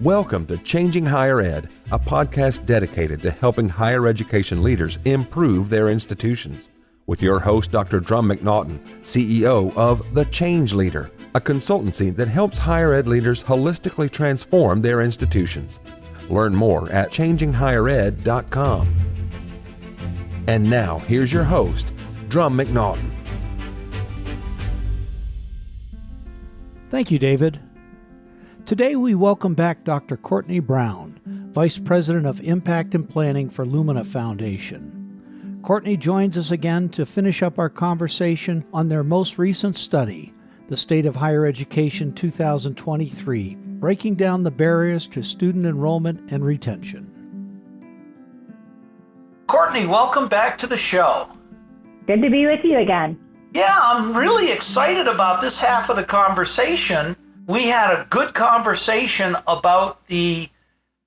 Welcome to Changing Higher Ed, a podcast dedicated to helping higher education leaders improve their institutions. With your host, Dr. Drumm McNaughton, CEO of The Change Leader, a consultancy that helps higher ed leaders holistically transform their institutions. Learn more at changinghighered.com. And now, here's your host, Drumm McNaughton. Thank you, David. Today we welcome back Dr. Courtney Brown, Vice President of Impact and Planning for Lumina Foundation. Courtney joins us again to finish up our conversation on their most recent study, the State of Higher Education 2023, breaking down the barriers to student enrollment and retention. Courtney, welcome back to the show. Good to be with you again. Yeah, I'm really excited about this half of the conversation. We had a good conversation about the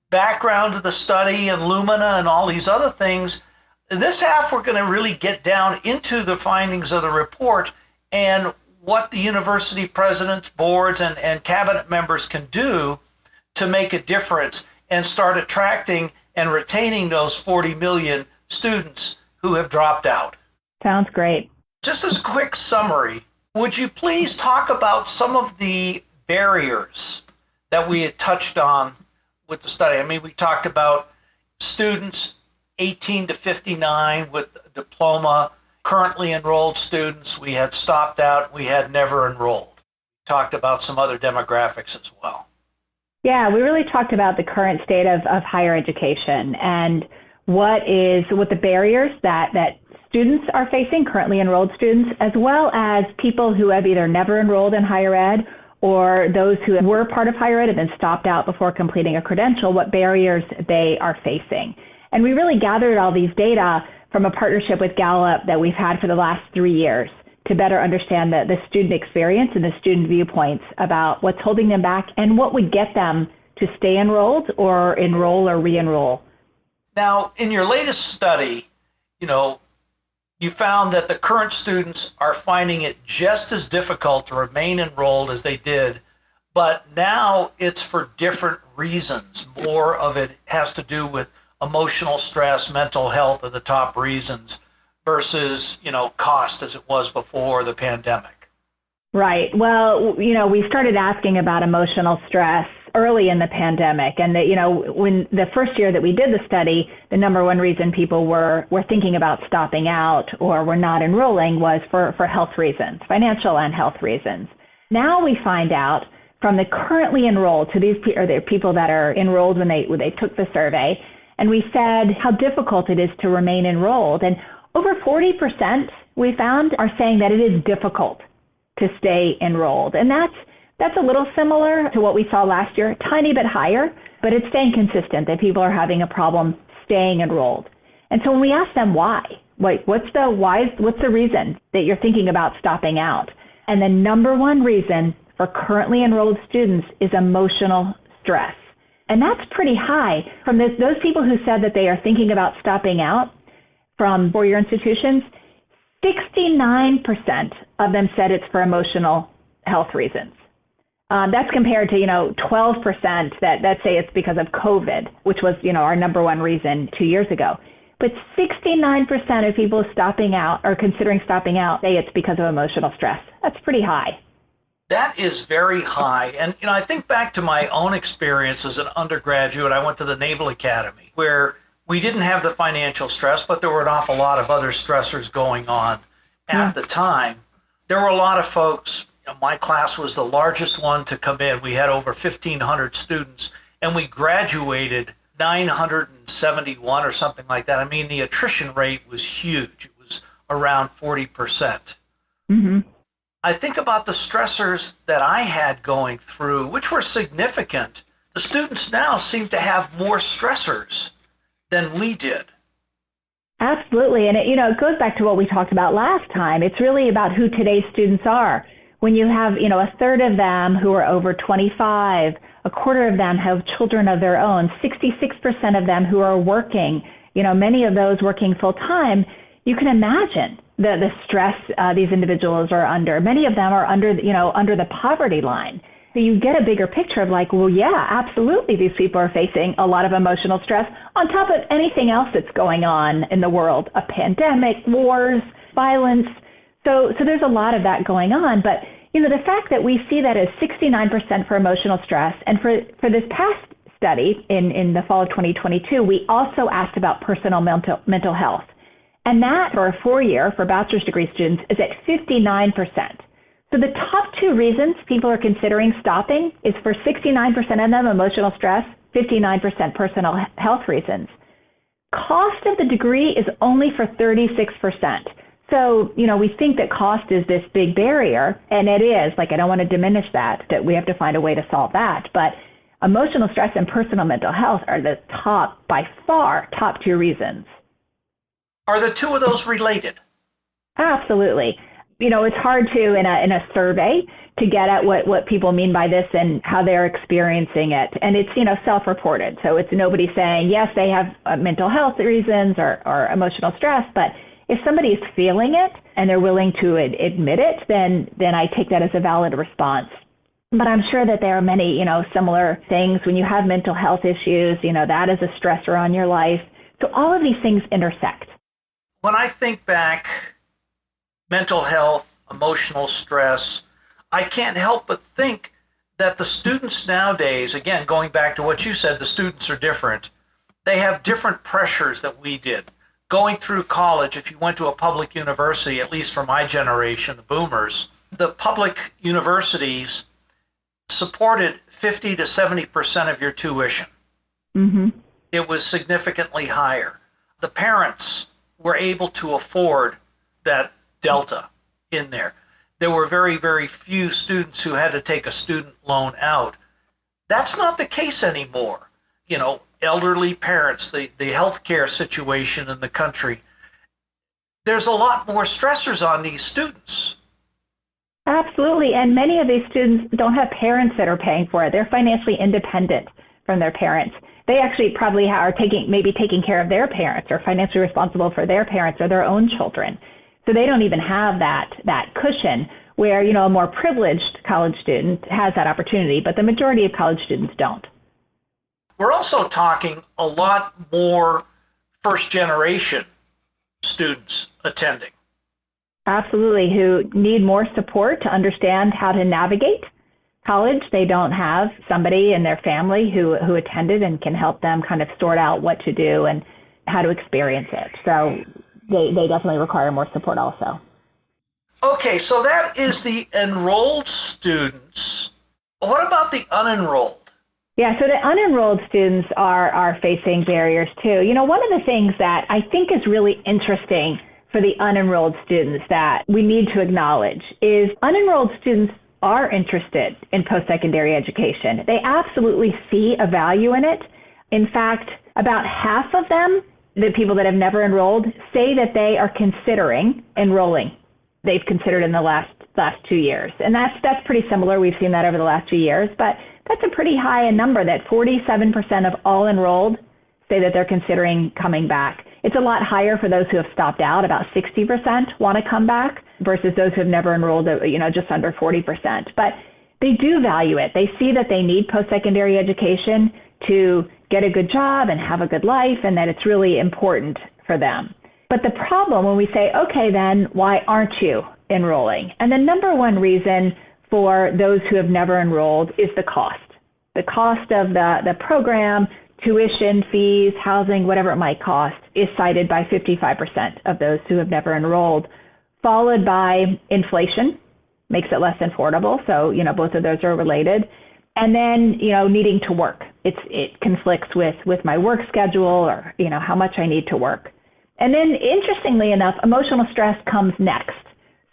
background of the study and Lumina and all these other things. This half, we're going to really get down into the findings of the report and what the university presidents, boards, and cabinet members can do to make a difference and start attracting and retaining those 40 million students who have dropped out. Sounds great. Just as a quick summary, would you please talk about some of the barriers that we had touched on with the study? I mean, we talked about students 18 to 59 with a diploma, currently enrolled students, we had stopped out, we had never enrolled. We talked about some other demographics as well. Yeah, we really talked about the current state of higher education and what the barriers that students are facing, currently enrolled students, as well as people who have either never enrolled in higher ed or those who were part of higher ed and then stopped out before completing a credential, what barriers they are facing. And we really gathered all these data from a partnership with Gallup that we've had for the last 3 years to better understand the student experience and the student viewpoints about what's holding them back and what would get them to stay enrolled or enroll or re-enroll. Now, in your latest study, you found that the current students are finding it just as difficult to remain enrolled as they did, but now it's for different reasons. More of it has to do with emotional stress, mental health are the top reasons versus, cost as it was before the pandemic. Right. Well, we started asking about emotional stress early in the pandemic. And when the first year that we did the study, the number one reason people were thinking about stopping out or were not enrolling was for health reasons, financial and health reasons. Now we find out from the currently enrolled, so these are the people that are enrolled when they took the survey, and we said how difficult it is to remain enrolled. And over 40% we found are saying that it is difficult to stay enrolled. And that's a little similar to what we saw last year, a tiny bit higher, but it's staying consistent that people are having a problem staying enrolled. And so when we ask them why, what's the reason that you're thinking about stopping out? And the number one reason for currently enrolled students is emotional stress. And that's pretty high. From those people who said that they are thinking about stopping out from four-year institutions, 69% of them said it's for emotional health reasons. That's compared to, 12% that say it's because of COVID, which was, our number one reason 2 years ago. But 69% of people stopping out or considering stopping out say it's because of emotional stress. That's pretty high. That is very high. And, I think back to my own experience as an undergraduate. I went to the Naval Academy where we didn't have the financial stress, but there were an awful lot of other stressors going on at the time. There were a lot of folks. My class was the largest one to come in. We had over 1,500 students, and we graduated 971 or something like that. I mean, the attrition rate was huge. It was around 40%. Mm-hmm. I think about the stressors that I had going through, which were significant. The students now seem to have more stressors than we did. Absolutely. And it goes back to what we talked about last time. It's really about who today's students are. When you have, a third of them who are over 25, a quarter of them have children of their own, 66% of them who are working, many of those working full time, you can imagine the stress these individuals are under. Many of them are under the poverty line. So you get a bigger picture of like, well, yeah, absolutely, these people are facing a lot of emotional stress on top of anything else that's going on in the world, a pandemic, wars, violence. So there's a lot of that going on. But, the fact that we see that as 69% for emotional stress, and for this past study in the fall of 2022, we also asked about personal mental health. And that for a 4-year for bachelor's degree students is at 59%. So the top 2 reasons people are considering stopping is for 69% of them emotional stress, 59% personal health reasons. Cost of the degree is only for 36%. So, we think that cost is this big barrier, and it is. Like, I don't want to diminish that we have to find a way to solve that. But emotional stress and personal mental health are the by far, top 2 reasons. Are the 2 of those related? Absolutely. It's hard to, in a survey, to get at what people mean by this and how they're experiencing it. And it's, self-reported. So it's nobody saying, yes, they have mental health reasons or emotional stress, but if somebody's feeling it and they're willing to admit it, then I take that as a valid response. But I'm sure that there are many, similar things. When you have mental health issues, that is a stressor on your life. So all of these things intersect. When I think back, mental health, emotional stress, I can't help but think that the students nowadays, again, going back to what you said, the students are different. They have different pressures that we did. Going through college, if you went to a public university, at least for my generation, the boomers, the public universities supported 50 to 70% of your tuition. Mm-hmm. It was significantly higher. The parents were able to afford that delta in there. There were very, very few students who had to take a student loan out. That's not the case anymore. Elderly parents, the healthcare situation in the country, there's a lot more stressors on these students. Absolutely. And many of these students don't have parents that are paying for it. They're financially independent from their parents. They actually probably are taking care of their parents or financially responsible for their parents or their own children. So they don't even have that cushion where, a more privileged college student has that opportunity, but the majority of college students don't. We're also talking a lot more first-generation students attending. Absolutely, who need more support to understand how to navigate college. They don't have somebody in their family who attended and can help them kind of sort out what to do and how to experience it. So they definitely require more support also. Okay, so that is the enrolled students. What about the unenrolled? Yeah, so the unenrolled students are facing barriers too. One of the things that I think is really interesting for the unenrolled students that we need to acknowledge is unenrolled students are interested in post-secondary education. They absolutely see a value in it. In fact, about half of them, the people that have never enrolled, say that they are considering enrolling. They've considered in the last 2 years. And that's pretty similar. We've seen that over the last few years. But that's a pretty high number that 47% of all enrolled say that they're considering coming back. It's a lot higher for those who have stopped out. About 60% want to come back versus those who have never enrolled, just under 40%. But they do value it. They see that they need post-secondary education to get a good job and have a good life, and that it's really important for them. But the problem when we say, okay, then why aren't you enrolling? And the number one reason for those who have never enrolled is the cost. The cost of the program, tuition, fees, housing, whatever it might cost, is cited by 55% of those who have never enrolled, followed by inflation, makes it less affordable. So, both of those are related. And then, needing to work. It conflicts with my work schedule or, how much I need to work. And then, interestingly enough, emotional stress comes next.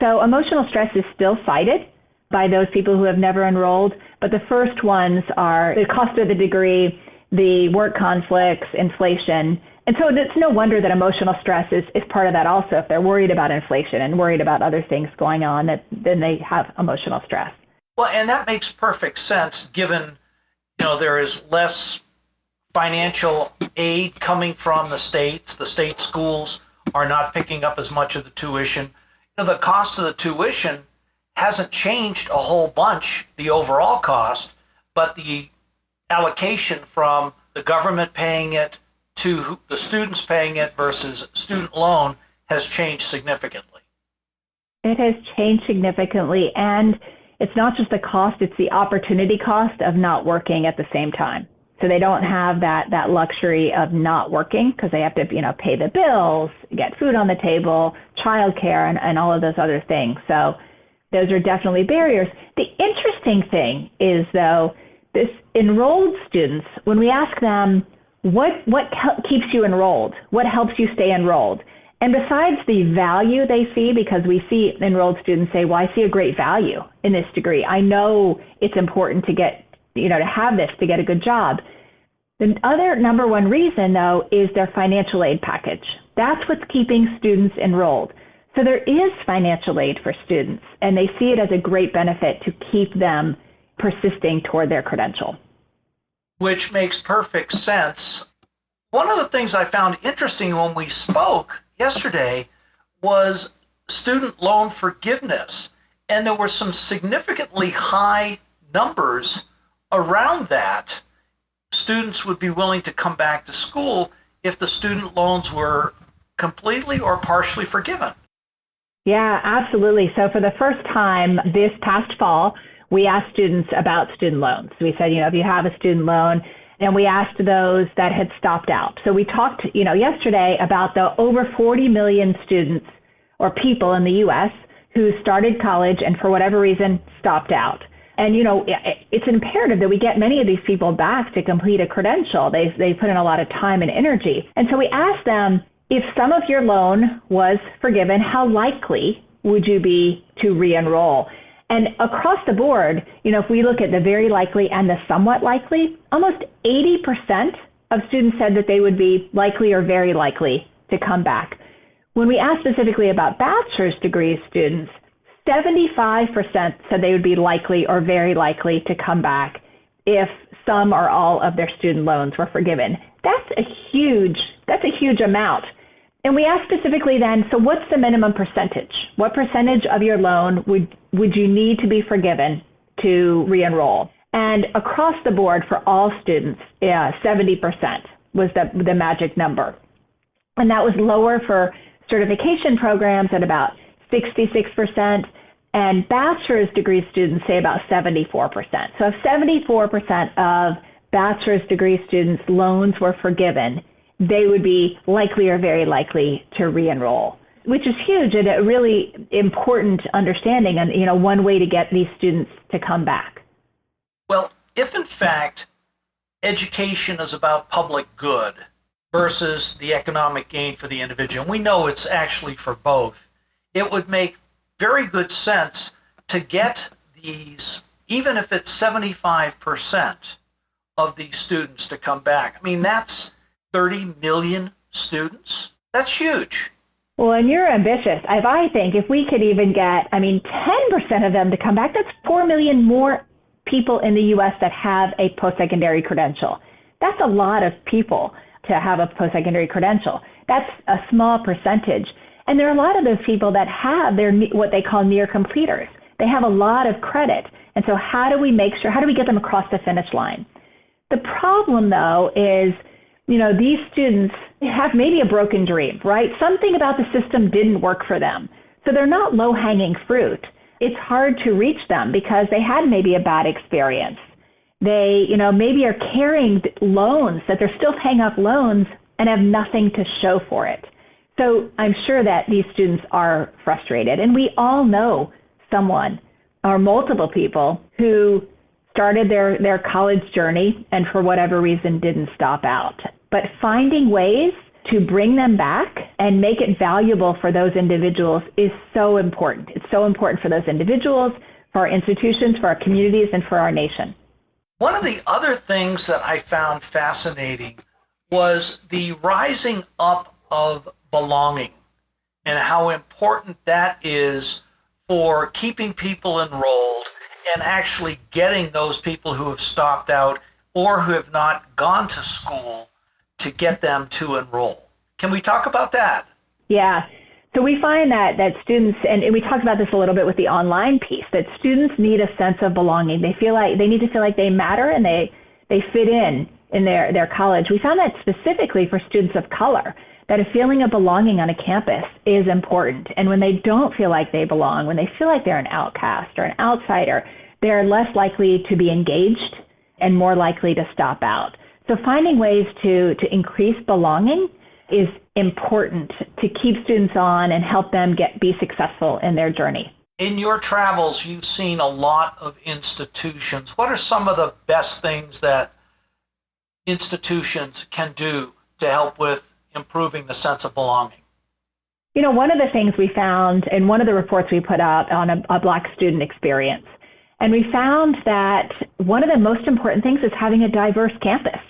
So emotional stress is still cited by those people who have never enrolled, but the first ones are the cost of the degree, the work conflicts, inflation. And so it's no wonder that emotional stress is part of that also. If they're worried about inflation and worried about other things going on, then they have emotional stress. Well, and that makes perfect sense given, there is less financial aid coming from the states. The state schools are not picking up as much of the tuition. The cost of the tuition hasn't changed a whole bunch, the overall cost, but the allocation from the government paying it to the students paying it versus student loan has changed significantly. It has changed significantly, and it's not just the cost, it's the opportunity cost of not working at the same time. So they don't have that luxury of not working because they have to, pay the bills, get food on the table, childcare, and all of those other things. So those are definitely barriers. The interesting thing is, though, this enrolled students, when we ask them, what keeps you enrolled? What helps you stay enrolled? And besides the value they see, because we see enrolled students say, well, I see a great value in this degree. I know it's important to get, to have this to get a good job. The other number one reason, though, is their financial aid package. That's what's keeping students enrolled. So there is financial aid for students, and they see it as a great benefit to keep them persisting toward their credential. Which makes perfect sense. One of the things I found interesting when we spoke yesterday was student loan forgiveness, and there were some significantly high numbers around that. Students would be willing to come back to school if the student loans were completely or partially forgiven. Yeah, absolutely. So for the first time this past fall, we asked students about student loans. We said, if you have a student loan, and we asked those that had stopped out. So we talked, yesterday about the over 40 million students or people in the U.S. who started college and for whatever reason stopped out. And, it's imperative that we get many of these people back to complete a credential. They put in a lot of time and energy. And so we asked them, if some of your loan was forgiven, how likely would you be to re-enroll? And across the board, if we look at the very likely and the somewhat likely, almost 80% of students said that they would be likely or very likely to come back. When we asked specifically about bachelor's degree students, 75% said they would be likely or very likely to come back if some or all of their student loans were forgiven. That's a huge amount. And we asked specifically then, so what's the minimum percentage? What percentage of your loan would you need to be forgiven to re-enroll? And across the board for all students, 70% was the magic number. And that was lower for certification programs at about 66%, and bachelor's degree students say about 74%. So if 74% of bachelor's degree students' loans were forgiven, they would be likely or very likely to re-enroll, which is huge and a really important understanding and, one way to get these students to come back. Well, if in fact education is about public good versus the economic gain for the individual, and we know it's actually for both, it would make very good sense to get these, even if it's 75% of these students to come back. I mean, that's 30 million students. That's huge. Well, and you're ambitious. I think if we could even get, 10% of them to come back, that's 4 million more people in the U.S. that have a post-secondary credential. That's a lot of people to have a post-secondary credential. That's a small percentage. And there are a lot of those people that have what they call near completers. They have a lot of credit. And so how do we get them across the finish line? The problem, though, is these students have maybe a broken dream, right? Something about the system didn't work for them. So they're not low-hanging fruit. It's hard to reach them because they had maybe a bad experience. They, maybe are carrying loans, that they're still paying off loans and have nothing to show for it. So I'm sure that these students are frustrated. And we all know someone or multiple people who started their college journey and for whatever reason didn't stop out. But finding ways to bring them back and make it valuable for those individuals is so important. It's so important for those individuals, for our institutions, for our communities, and for our nation. One of the other things that I found fascinating was the rising up of belonging and how important that is for keeping people enrolled and actually getting those people who have stopped out or who have not gone to school to get them to enroll. Can we talk about that? Yeah. So we find that students, and we talked about this a little bit with the online piece, that students need a sense of belonging. They need to feel like they matter and they fit in their college. We found that specifically for students of color, that a feeling of belonging on a campus is important. And when they don't feel like they belong, when they feel like they're an outcast or an outsider, they're less likely to be engaged and more likely to stop out. So finding ways to increase belonging is important to keep students on and help them be successful in their journey. In your travels, you've seen a lot of institutions. What are some of the best things that institutions can do to help with improving the sense of belonging? You know, one of the things we found in one of the reports we put out on a Black student experience, and we found that one of the most important things is having a diverse campus.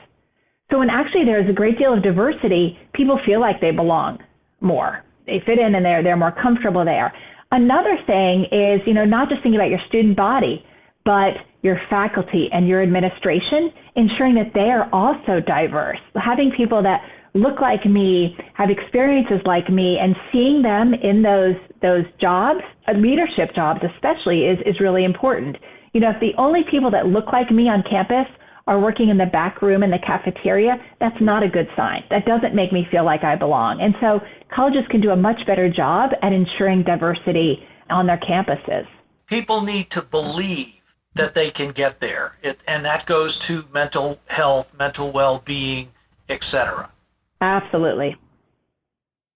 So when actually there's a great deal of diversity, people feel like they belong more. They fit in and they're more comfortable there. Another thing is, not just thinking about your student body, but your faculty and your administration, ensuring that they are also diverse. Having people that look like me, have experiences like me, and seeing them in those jobs, leadership jobs especially, is really important. If the only people that look like me on campus are working in the back room in the cafeteria, that's not a good sign. That doesn't make me feel like I belong. And so colleges can do a much better job at ensuring diversity on their campuses. People need to believe that they can get there, and that goes to mental health, mental well-being, etc. Absolutely.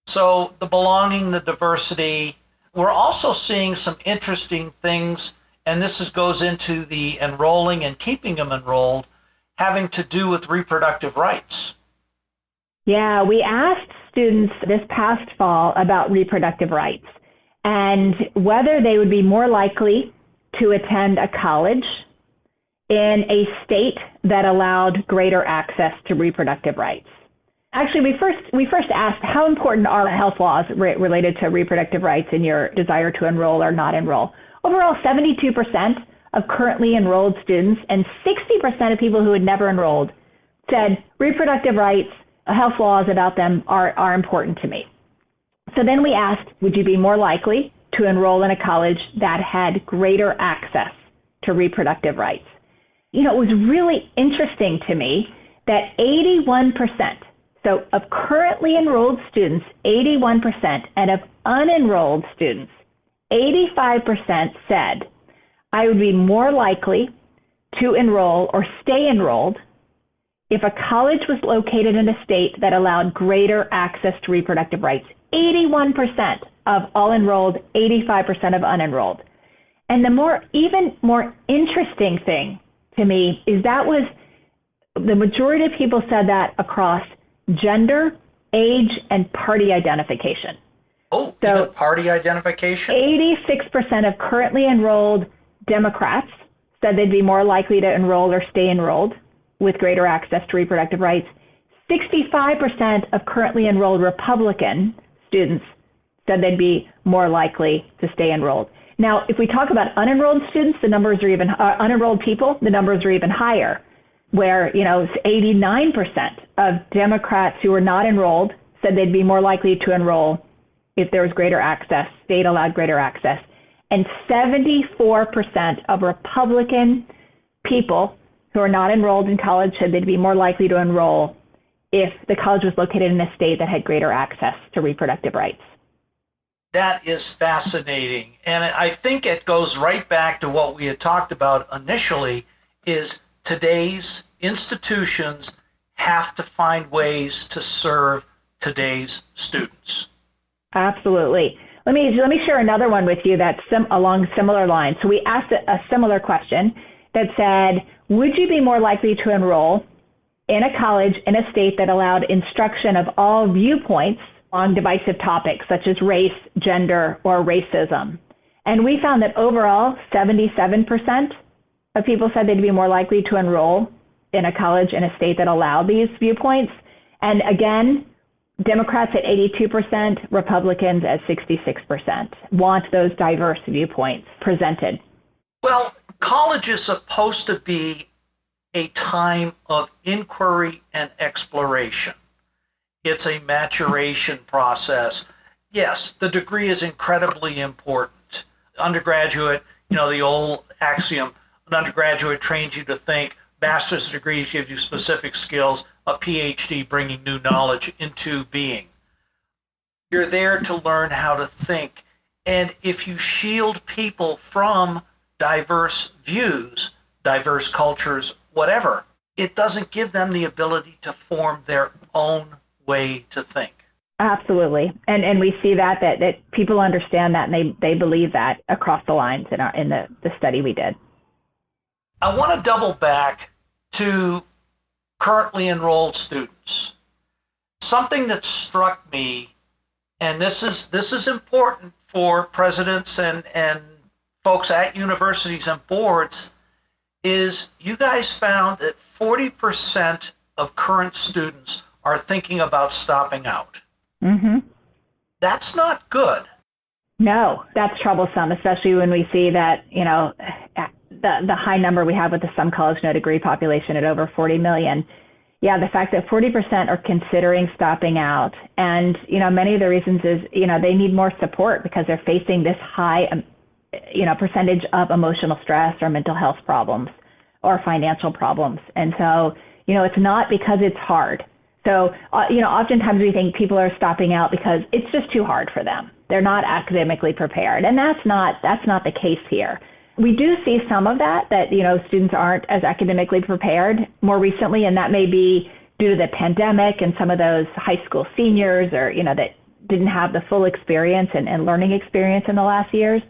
So the belonging, the diversity, we're also seeing some interesting things, and this goes into the enrolling and keeping them enrolled, having to do with reproductive rights. Yeah, we asked students this past fall about reproductive rights and whether they would be more likely to attend a college in a state that allowed greater access to reproductive rights. Actually, we first asked how important are health laws related to reproductive rights in your desire to enroll or not enroll. Overall, 72% of currently enrolled students and 60% of people who had never enrolled said reproductive rights, health laws about them are important to me. So then we asked, would you be more likely to enroll in a college that had greater access to reproductive rights? It was really interesting to me that 81%, so of currently enrolled students, 81%, and of unenrolled students, 85% said, I would be more likely to enroll or stay enrolled if a college was located in a state that allowed greater access to reproductive rights. 81% of all enrolled, 85% of unenrolled. And even more interesting thing to me is that was the majority of people said that across gender, age, and party identification. Oh, so even party identification? 86% of currently enrolled Democrats said they'd be more likely to enroll or stay enrolled with greater access to reproductive rights. 65% of currently enrolled Republican students said they'd be more likely to stay enrolled. Now, if we talk about unenrolled students, the numbers are even unenrolled people, the numbers are even higher, where 89% of Democrats who were not enrolled said they'd be more likely to enroll if there was greater access, state allowed greater access. And 74% of Republican people who are not enrolled in college said they'd be more likely to enroll if the college was located in a state that had greater access to reproductive rights. That is fascinating. And I think it goes right back to what we had talked about initially, is today's institutions have to find ways to serve today's students. Absolutely. Let me share another one with you that's along similar lines. So we asked a similar question that said, would you be more likely to enroll in a college in a state that allowed instruction of all viewpoints on divisive topics such as race, gender, or racism? And we found that overall, 77% of people said they'd be more likely to enroll in a college in a state that allowed these viewpoints. And again, Democrats at 82%, Republicans at 66% want those diverse viewpoints presented. Well, college is supposed to be a time of inquiry and exploration. It's a maturation process. yes, the degree is incredibly important. Undergraduate, the old axiom, an undergraduate trains you to think, master's degree gives you specific skills, a PhD bringing new knowledge into being. You're there to learn how to think. And if you shield people from diverse views, diverse cultures, whatever, it doesn't give them the ability to form their own way to think. Absolutely. And we see that people understand that, and they believe that across the lines in the study we did. I want to double back to currently enrolled students. Something that struck me, and this is important for presidents and folks at universities and boards, is you guys found that 40% of current students are thinking about stopping out. Mm-hmm. That's not good. No, that's troublesome, especially when we see that, the high number we have with the some college no degree population at over 40 million. Yeah, the fact that 40% are considering stopping out. And, many of the reasons is, they need more support because they're facing this high, percentage of emotional stress or mental health problems or financial problems. And so, it's not because it's hard. So, oftentimes we think people are stopping out because it's just too hard for them. They're not academically prepared. And that's not the case here. We do see some of that, students aren't as academically prepared more recently, and that may be due to the pandemic and some of those high school seniors or, that didn't have the full experience and learning experience in the last years.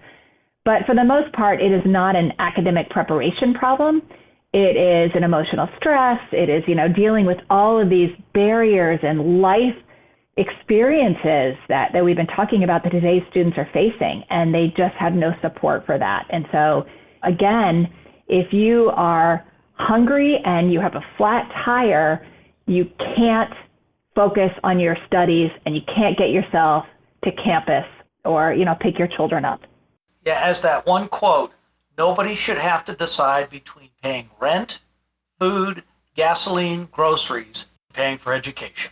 But for the most part, it is not an academic preparation problem. It is an emotional stress. It is, dealing with all of these barriers and life experiences that we've been talking about that today's students are facing, and they just have no support for that. And so, again, if you are hungry and you have a flat tire, you can't focus on your studies and you can't get yourself to campus or, pick your children up. Yeah, as that one quote, nobody should have to decide between paying rent, food, gasoline, groceries, and paying for education.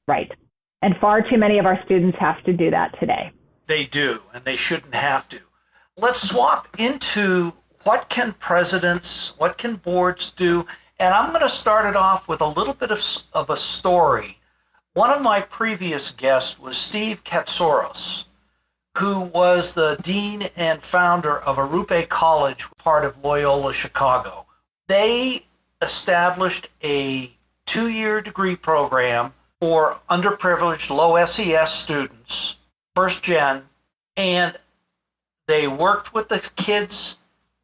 Right. And far too many of our students have to do that today. They do, and they shouldn't have to. Let's swap into what can presidents, what can boards do? And I'm going to start it off with a little bit of a story. One of my previous guests was Steve Katsouros, who was the dean and founder of Arrupe College, part of Loyola Chicago. They established a 2-year degree program for underprivileged, low SES students, first gen, and they worked with the kids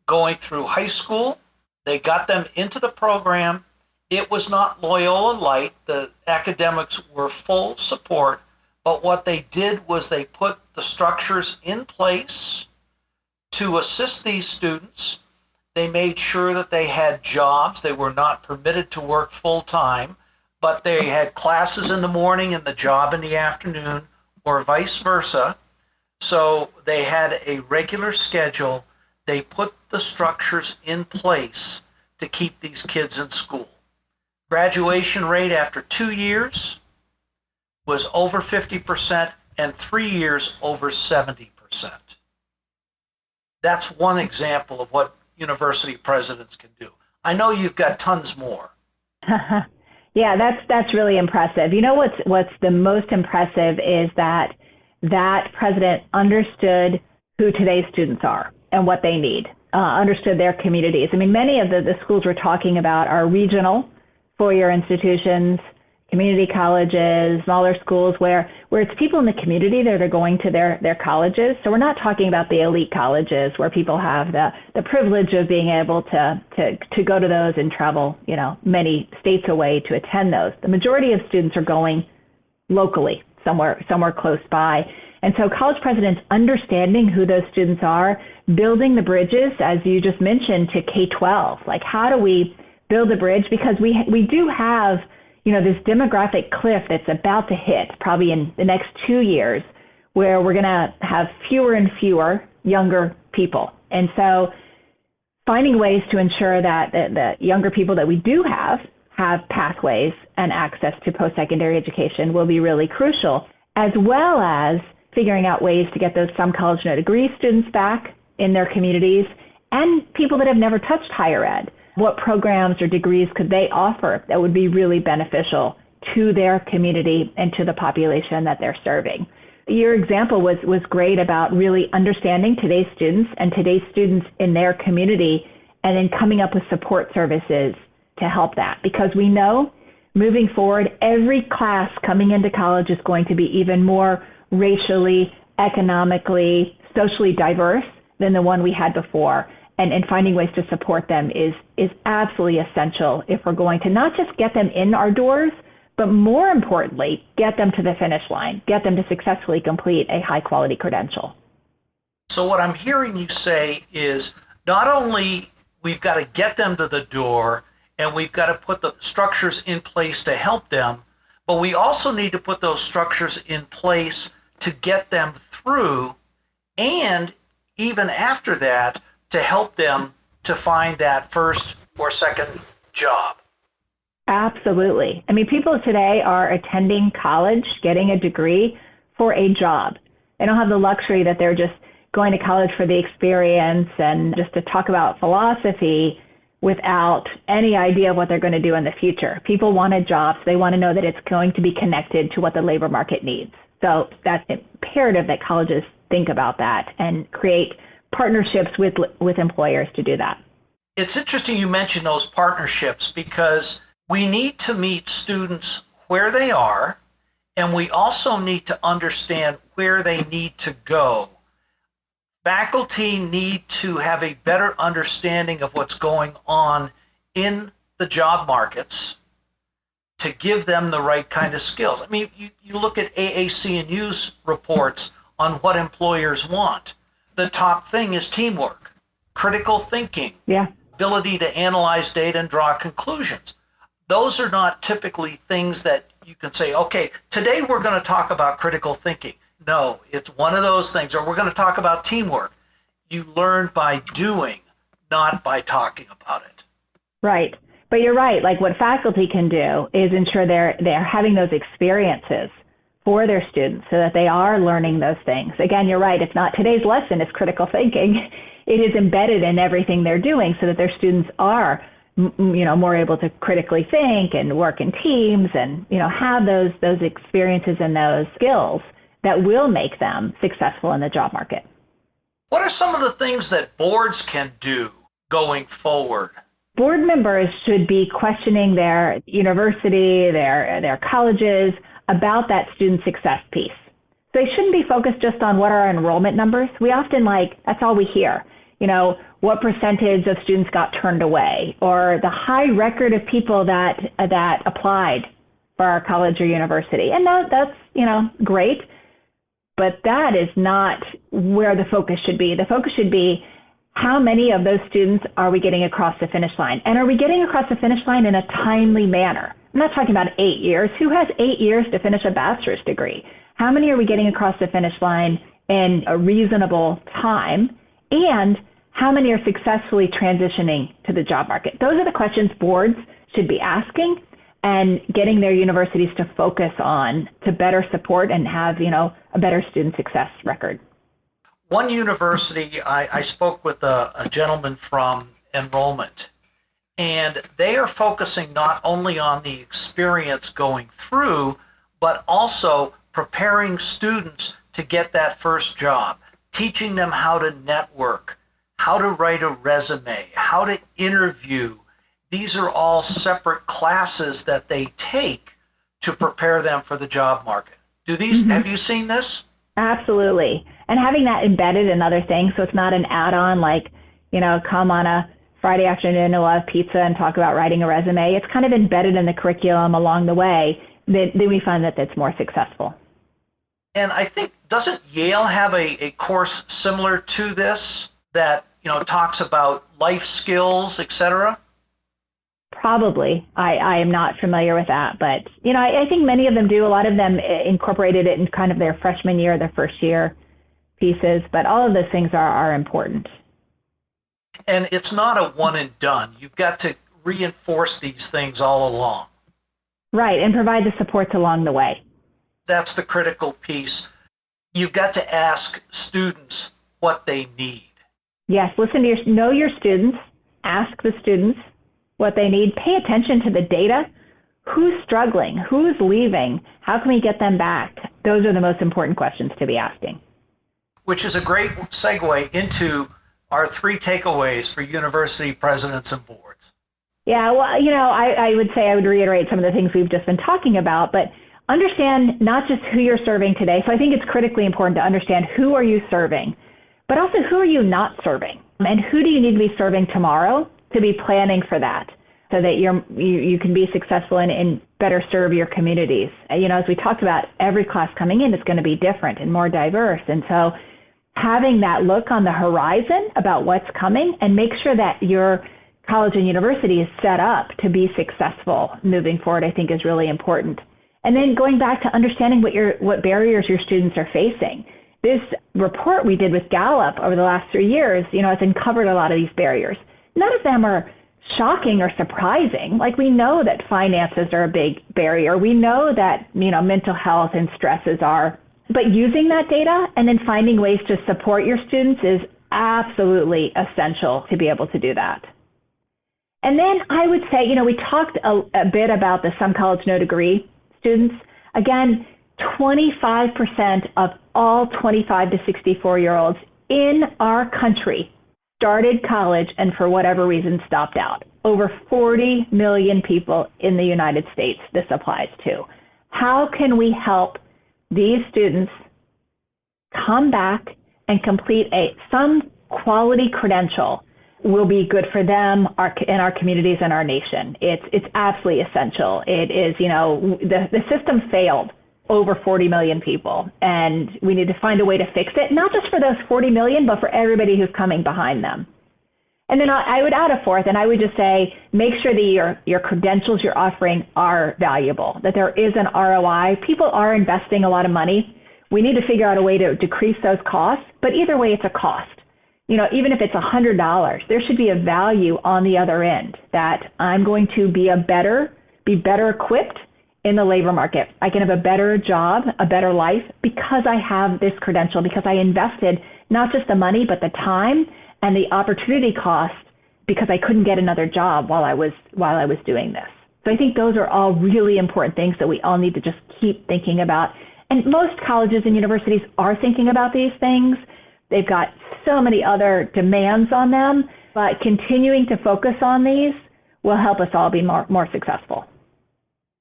going through high school. They got them into the program. It was not Loyola Light. The academics were full support, but what they did was they put the structures in place to assist these students. They made sure that they had jobs. They were not permitted to work full time, but they had classes in the morning and the job in the afternoon, or vice versa. So they had a regular schedule. They put the structures in place to keep these kids in school. Graduation rate after 2 years was over 50%, and 3 years over 70%. That's one example of what university presidents can do. I know you've got tons more. Yeah, that's really impressive. What's the most impressive is that president understood who today's students are and what they need, understood their communities. I mean, many of the schools we're talking about are regional, four-year institutions, community colleges, smaller schools where it's people in the community that are going to their colleges. So we're not talking about the elite colleges where people have the privilege of being able to go to those and travel, many states away to attend those. The majority of students are going locally, somewhere close by. And so college presidents understanding who those students are, building the bridges, as you just mentioned, to K-12. Like, how do we build a bridge? Because we do have this demographic cliff that's about to hit probably in the next 2 years, where we're going to have fewer and fewer younger people. And so finding ways to ensure that the younger people that we do have pathways and access to post-secondary education will be really crucial, as well as figuring out ways to get those some college no degree students back in their communities and people that have never touched higher ed. What programs or degrees could they offer that would be really beneficial to their community and to the population that they're serving? Your example was great about really understanding today's students and today's students in their community and then coming up with support services to help that. Because we know moving forward, every class coming into college is going to be even more racially, economically, socially diverse than the one we had before. And finding ways to support them is absolutely essential if we're going to not just get them in our doors, but more importantly, get them to the finish line, get them to successfully complete a high quality credential. So what I'm hearing you say is not only we've got to get them to the door and we've got to put the structures in place to help them, but we also need to put those structures in place to get them through, and even after that, to help them to find that first or second job. Absolutely. I mean, people today are attending college, getting a degree for a job. They don't have the luxury that they're just going to college for the experience and just to talk about philosophy without any idea of what they're going to do in the future. People want a job, so they want to know that it's going to be connected to what the labor market needs. So that's imperative that colleges think about that and create partnerships with employers to do that. It's interesting you mention those partnerships because we need to meet students where they are, and we also need to understand where they need to go. Faculty need to have a better understanding of what's going on in the job markets to give them the right kind of skills. I mean, you look at AAC&U's reports on what employers want. The top thing is teamwork, critical thinking, ability to analyze data and draw conclusions. Those are not typically things that you can say, okay, today we're going to talk about critical thinking. No, it's one of those things, or we're going to talk about teamwork. You learn by doing, not by talking about it. Right. But you're right. Like what faculty can do is ensure they're having those experiences for their students so that they are learning those things. Again, you're right. It's not today's lesson is critical thinking. It is embedded in everything they're doing so that their students are, more able to critically think and work in teams and, have those experiences and those skills that will make them successful in the job market. What are some of the things that boards can do going forward? Board members should be questioning their university, their colleges about that student success piece. So they shouldn't be focused just on what are our enrollment numbers. We often that's all we hear. What percentage of students got turned away, or the high record of people that applied for our college or university. And that's, great, but that is not where the focus should be. The focus should be how many of those students are we getting across the finish line? And are we getting across the finish line in a timely manner? I'm not talking about 8 years. Who has 8 years to finish a bachelor's degree? How many are we getting across the finish line in a reasonable time? And how many are successfully transitioning to the job market? Those are the questions boards should be asking and getting their universities to focus on to better support and have, a better student success record. One university, I spoke with a gentleman from enrollment, and they are focusing not only on the experience going through, but also preparing students to get that first job, teaching them how to network, how to write a resume, how to interview. These are all separate classes that they take to prepare them for the job market. Have you seen this? Absolutely. And having that embedded in other things, so it's not an add-on like, come on a Friday afternoon and we'll have pizza and talk about writing a resume. It's kind of embedded in the curriculum along the way. Then we find that it's more successful. And I think, doesn't Yale have a course similar to this that, talks about life skills, et cetera? Probably. I am not familiar with that, but, I think many of them do. A lot of them incorporated it in kind of their freshman year, their first year pieces, but all of those things are important. And it's not a one and done. You've got to reinforce these things all along. Right, and provide the supports along the way. That's the critical piece. you've got to ask students what they need. Yes, know your students, ask the students what they need, pay attention to the data. Who's struggling? Who's leaving? How can we get them back? Those are the most important questions to be asking. Which is a great segue into our 3 takeaways for university presidents and boards. Yeah, well, I would reiterate some of the things we've just been talking about, but understand not just who you're serving today. So I think it's critically important to understand who are you serving, but also who are you not serving, and who do you need to be serving tomorrow to be planning for that, so that you can be successful and better serve your communities. As we talked about, every class coming in is going to be different and more diverse. And so having that look on the horizon about what's coming, and make sure that your college and university is set up to be successful moving forward, I think is really important. And then going back to understanding what barriers your students are facing. This report we did with Gallup over the last 3 years, has uncovered a lot of these barriers. None of them are shocking or surprising. Like, we know that finances are a big barrier. We know that, mental health and stresses are. But using that data and then finding ways to support your students is absolutely essential to be able to do that. And then I would say, we talked a bit about the some college, no degree students. Again, 25% of all 25 to 64-year-olds in our country started college and for whatever reason stopped out. Over 40 million people in the United States this applies to. How can we help these students come back and complete some quality credential? Will be good for them, in our communities, and our nation. It's absolutely essential. It is, the system failed over 40 million people, and we need to find a way to fix it, not just for those 40 million, but for everybody who's coming behind them. And then I would add a fourth, and I would just say, make sure that your credentials you're offering are valuable, that there is an ROI. People are investing a lot of money. We need to figure out a way to decrease those costs, but either way, it's a cost. Even if it's $100, there should be a value on the other end, that I'm going to be better equipped in the labor market. I can have a better job, a better life, because I have this credential, because I invested not just the money, but the time and the opportunity cost, because I couldn't get another job while I was doing this. So I think those are all really important things that we all need to just keep thinking about. And most colleges and universities are thinking about these things. They've got so many other demands on them, but continuing to focus on these will help us all be more successful.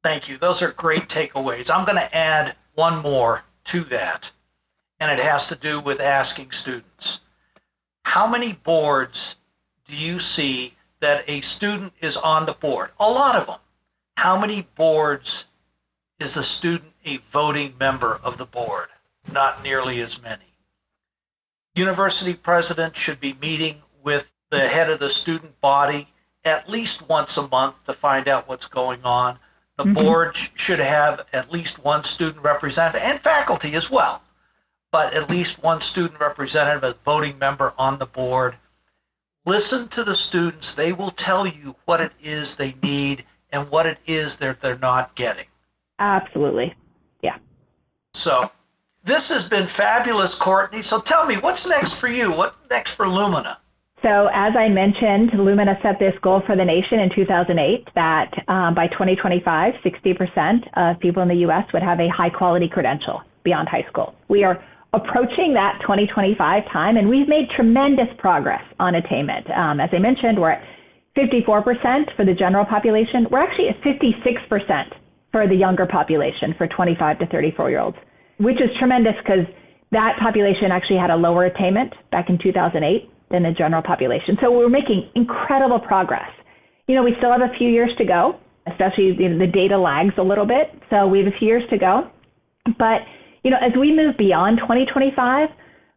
Thank you. Those are great takeaways. I'm going to add one more to that, and it has to do with asking students. How many boards do you see that a student is on the board? A lot of them. How many boards is the student a voting member of the board? Not nearly as many. University president should be meeting with the head of the student body at least once a month to find out what's going on. The board should have at least one student representative, and faculty as well, but at least one student representative, a voting member on the board. Listen to the students. They will tell you what it is they need and what it is that they're not getting. Absolutely. Yeah. So this has been fabulous, Courtney. So tell me, what's next for you? What's next for Lumina? So as I mentioned, Lumina set this goal for the nation in 2008 that by 2025, 60% of people in the U.S. would have a high-quality credential beyond high school. We are approaching that 2025 time, and we've made tremendous progress on attainment. As I mentioned, we're at 54% for the general population. We're actually at 56% for the younger population, for 25 to 34-year-olds, which is tremendous because that population actually had a lower attainment back in 2008 than the general population. So we're making incredible progress. We still have a few years to go, especially the data lags a little bit. So we have a few years to go. But, as we move beyond 2025,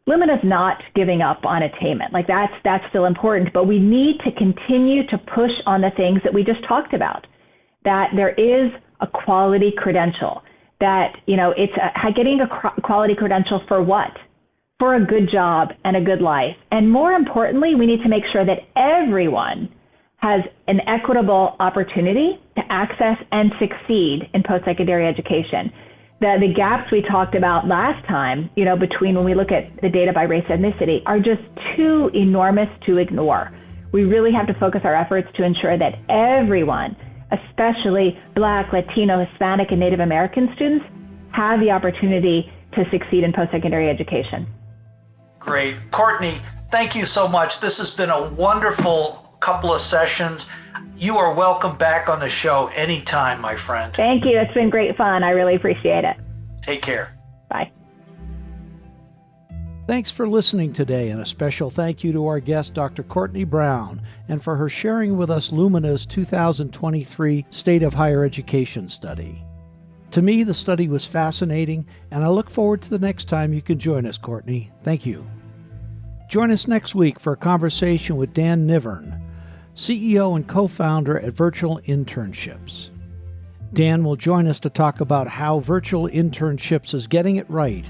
Lumina's not giving up on attainment. Like that's still important, but we need to continue to push on the things that we just talked about, that there is a quality credential, that, it's getting a quality credential for what? For a good job and a good life. And more importantly, we need to make sure that everyone has an equitable opportunity to access and succeed in post-secondary education. The gaps we talked about last time, between when we look at the data by race ethnicity, are just too enormous to ignore. We really have to focus our efforts to ensure that everyone, especially Black, Latino, Hispanic, and Native American students, have the opportunity to succeed in post-secondary education. Great. Courtney, thank you so much. This has been a wonderful couple of sessions. You are welcome back on the show anytime, my friend. Thank you. It's been great fun. I really appreciate it. Take care. Bye. Thanks for listening today, and a special thank you to our guest, Dr. Courtney Brown, and for her sharing with us Lumina's 2023 State of Higher Education study. To me, the study was fascinating, and I look forward to the next time you can join us, Courtney. Thank you. Join us next week for a conversation with Dan Nivern, CEO and co-founder at Virtual Internships. Dan will join us to talk about how Virtual Internships is getting it right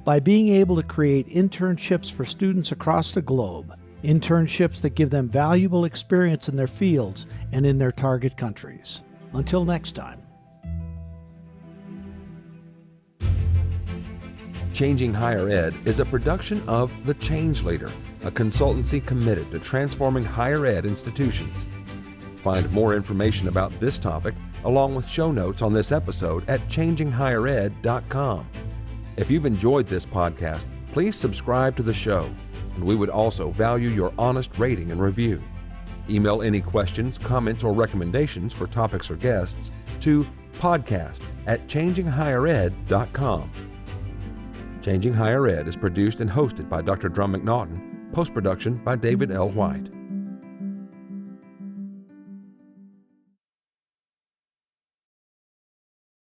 by being able to create internships for students across the globe, internships that give them valuable experience in their fields and in their target countries. Until next time. Changing Higher Ed is a production of The Change Leader, a consultancy committed to transforming higher ed institutions. Find more information about this topic, along with show notes on this episode at changinghighered.com. If you've enjoyed this podcast, please subscribe to the show, and we would also value your honest rating and review. Email any questions, comments, or recommendations for topics or guests to podcast@changinghighered.com. Changing Higher Ed is produced and hosted by Dr. Drumm McNaughton, post-production by David L. White.